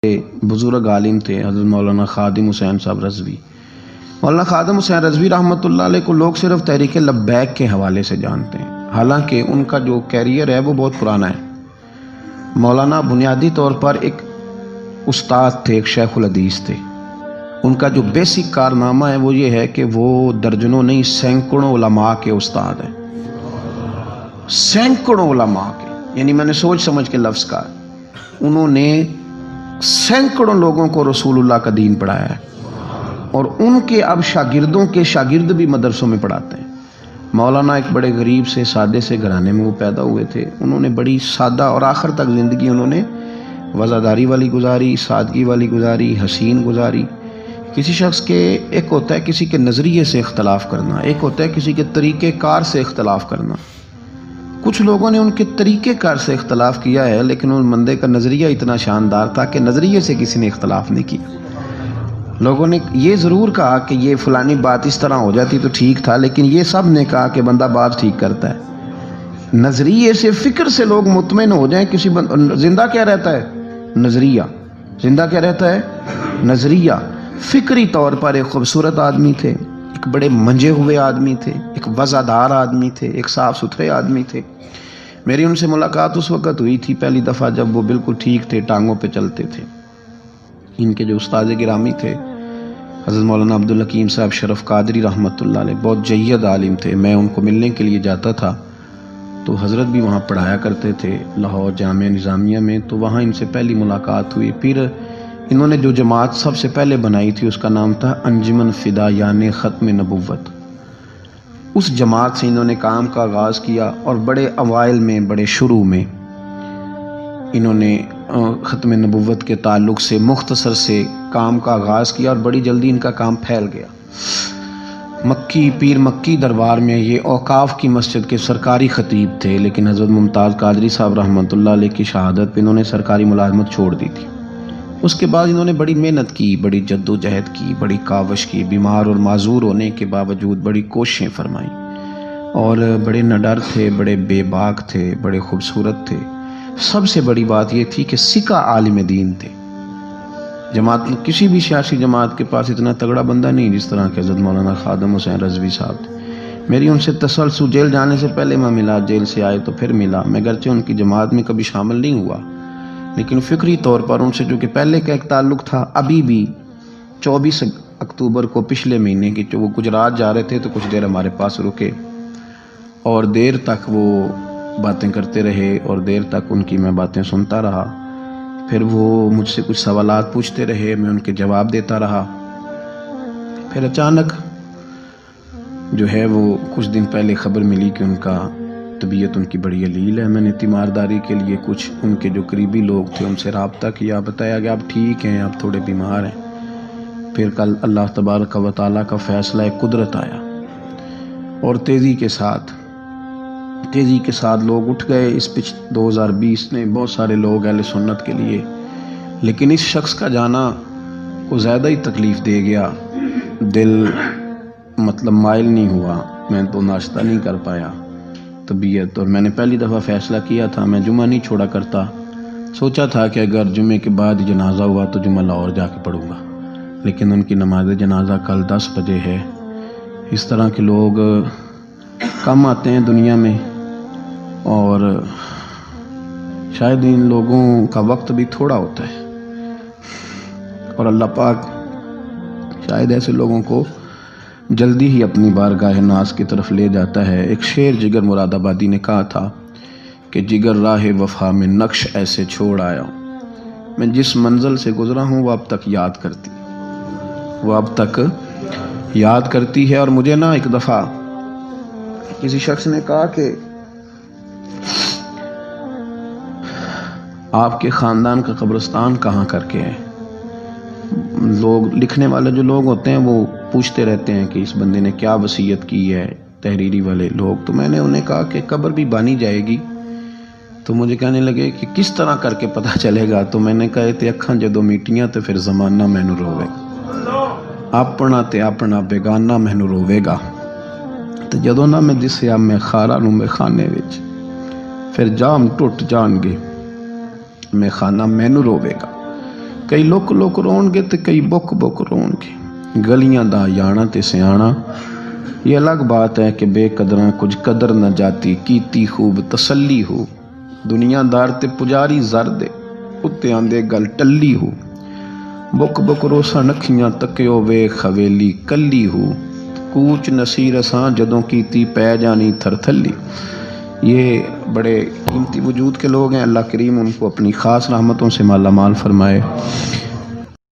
بزرگ عالم تھے حضرت مولانا خادم حسین صاحب رضوی۔ مولانا خادم حسین رضوی رحمۃ اللہ علیہ کو لوگ صرف تحریک لبیک کے حوالے سے جانتے ہیں، حالانکہ ان کا جو کیریئر ہے وہ بہت پرانا ہے۔ مولانا بنیادی طور پر ایک استاد تھے، ایک شیخ الحدیث تھے۔ ان کا جو بیسک کارنامہ ہے وہ یہ ہے کہ وہ درجنوں نہیں سینکڑوں علماء کے استاد ہیں، سینکڑوں علماء کے، یعنی میں نے سوچ سمجھ کے لفظ کہا، انہوں نے سینکڑوں لوگوں کو رسول اللہ کا دین پڑھایا ہے، اور ان کے اب شاگردوں کے شاگرد بھی مدرسوں میں پڑھاتے ہیں۔ مولانا ایک بڑے غریب سے سادے سے گھرانے میں وہ پیدا ہوئے تھے۔ انہوں نے بڑی سادہ اور آخر تک زندگی انہوں نے وزاداری والی گزاری، سادگی والی گزاری، حسین گزاری۔ کسی شخص کے ایک ہوتا ہے کسی کے نظریے سے اختلاف کرنا، ایک ہوتا ہے کسی کے طریقہ کار سے اختلاف کرنا۔ کچھ لوگوں نے ان کے طریقہ کار سے اختلاف کیا ہے، لیکن ان بندے کا نظریہ اتنا شاندار تھا کہ نظریے سے کسی نے اختلاف نہیں کیا۔ لوگوں نے یہ ضرور کہا کہ یہ فلانی بات اس طرح ہو جاتی تو ٹھیک تھا، لیکن یہ سب نے کہا کہ بندہ بات ٹھیک کرتا ہے۔ نظریے سے، فکر سے لوگ مطمئن ہو جائیں کسی زندہ کیا رہتا ہے؟ نظریہ۔ زندہ کیا رہتا ہے؟ نظریہ۔ فکری طور پر ایک خوبصورت آدمی تھے، ایک بڑے منجے ہوئے آدمی تھے، ایک وزادار آدمی تھے، ایک صاف ستھرے آدمی تھے۔ میری ان سے ملاقات اس وقت ہوئی تھی پہلی دفعہ جب وہ بالکل ٹھیک تھے، ٹانگوں پہ چلتے تھے۔ ان کے جو استاد گرامی تھے حضرت مولانا عبدالحکیم صاحب شرف قادری رحمۃ اللہ علیہ، بہت جید عالم تھے۔ میں ان کو ملنے کے لیے جاتا تھا تو حضرت بھی وہاں پڑھایا کرتے تھے لاہور جامعہ نظامیہ میں، تو وہاں ان سے پہلی ملاقات ہوئی۔ پھر انہوں نے جو جماعت سب سے پہلے بنائی تھی اس کا نام تھا انجمن فدایان ختم نبوت۔ اس جماعت سے انہوں نے کام کا آغاز کیا، اور بڑے اوائل میں، بڑے شروع میں انہوں نے ختم نبوت کے تعلق سے مختصر سے کام کا آغاز کیا، اور بڑی جلدی ان کا کام پھیل گیا۔ مکی پیر مکی دربار میں یہ اوقاف کی مسجد کے سرکاری خطیب تھے، لیکن حضرت ممتاز قادری صاحب رحمۃ اللہ علیہ کی شہادت پہ انہوں نے سرکاری ملازمت چھوڑ دی تھی۔ اس کے بعد انہوں نے بڑی محنت کی، بڑی جد و جہد کی، بڑی کاوش کی، بیمار اور معذور ہونے کے باوجود بڑی کوششیں فرمائیں، اور بڑے نڈر تھے، بڑے بے باک تھے، بڑے خوبصورت تھے۔ سب سے بڑی بات یہ تھی کہ سکہ عالم دین تھے۔ جماعت کسی بھی سیاسی جماعت کے پاس اتنا تگڑا بندہ نہیں جس طرح کہ حضرت مولانا خادم حسین رضوی صاحب تھے۔ میری ان سے تسلسل جیل جانے سے پہلے میں ملا، جیل سے آئے تو پھر ملا۔ میں گرچہ ان کی جماعت میں کبھی شامل نہیں ہوا، لیکن فکری طور پر ان سے جو کہ پہلے کا ایک تعلق تھا، ابھی بھی 24 اکتوبر کو پچھلے مہینے کی وہ گجرات جا رہے تھے تو کچھ دیر ہمارے پاس رکے، اور دیر تک وہ باتیں کرتے رہے، اور دیر تک ان کی میں باتیں سنتا رہا۔ پھر وہ مجھ سے کچھ سوالات پوچھتے رہے، میں ان کے جواب دیتا رہا۔ پھر اچانک جو ہے وہ کچھ دن پہلے خبر ملی کہ ان کا طبیعت ان کی بڑی علیل ہے۔ میں نے تیمارداری کے لیے کچھ ان کے جو قریبی لوگ تھے ان سے رابطہ کیا، بتایا کہ آپ ٹھیک ہیں، آپ تھوڑے بیمار ہیں۔ پھر کل اللہ تبارک و تعالیٰ کا فیصلہ قدرت آیا، اور تیزی کے ساتھ لوگ اٹھ گئے۔ اس 2020 نے بہت سارے لوگ اہل سنت کے لیے، لیکن اس شخص کا جانا کو زیادہ ہی تکلیف دے گیا۔ دل مائل نہیں ہوا، میں تو ناشتہ نہیں کر پایا طبیعت، اور میں نے پہلی دفعہ فیصلہ کیا تھا میں جمعہ نہیں چھوڑا کرتا۔ سوچا تھا کہ اگر جمعے کے بعد جنازہ ہوا تو جمعہ لاہور جا کے پڑھوں گا، لیکن ان کی نماز جنازہ کل 10 بجے ہے۔ اس طرح کے لوگ کم آتے ہیں دنیا میں، اور شاید ان لوگوں کا وقت بھی تھوڑا ہوتا ہے، اور اللہ پاک شاید ایسے لوگوں کو جلدی ہی اپنی بارگاہ ناز کی طرف لے جاتا ہے۔ ایک شعر جگر مراد آبادی نے کہا تھا کہ جگر راہ وفا میں نقش ایسے چھوڑ آیا ہوں، میں جس منزل سے گزرا ہوں وہ اب تک یاد کرتی ہے۔ اور مجھے نا ایک دفعہ کسی شخص نے کہا کہ آپ کے خاندان کا قبرستان کہاں کر کے ہے؟ لوگ لکھنے والے جو لوگ ہوتے ہیں وہ پوچھتے رہتے ہیں کہ اس بندے نے کیا وصیت کی ہے، تحریری والے لوگ۔ تو میں نے انہیں کہا کہ قبر بھی بانی جائے گی۔ تو مجھے کہنے لگے کہ کس طرح کر کے پتہ چلے گا؟ تو میں نے کہا تے اکھاں جدوں میٹیاں تو پھر زمانہ مینوں روے گا، اپنا تے اپنا بیگانہ مینوں روے گا، تے جدوں نہ میں دسیا میں خارا نوں میں خانے وچ، پھر جام ٹوٹ جان گے میں خانہ مینوں روے گا۔ کئی لک لک رون گے تو کئی بک بک رون گے، گلیاں دا یانا تے سیانا۔ یہ الگ بات ہے کہ بے قدراں کچھ قدر نہ جاتی، کیتی خوب تسلی ہو، دنیا دار تے پجاری زردے اتے آندے گل ٹلی ہو، بک بک روسا نکھیاں تکیو وے خویلی کلی ہو، کوچ نصیر اساں جدوں کیتی پے جانی تھر تھلی۔ یہ بڑے قیمتی وجود کے لوگ ہیں، اللہ کریم ان کو اپنی خاص رحمتوں سے مالا مال فرمائے۔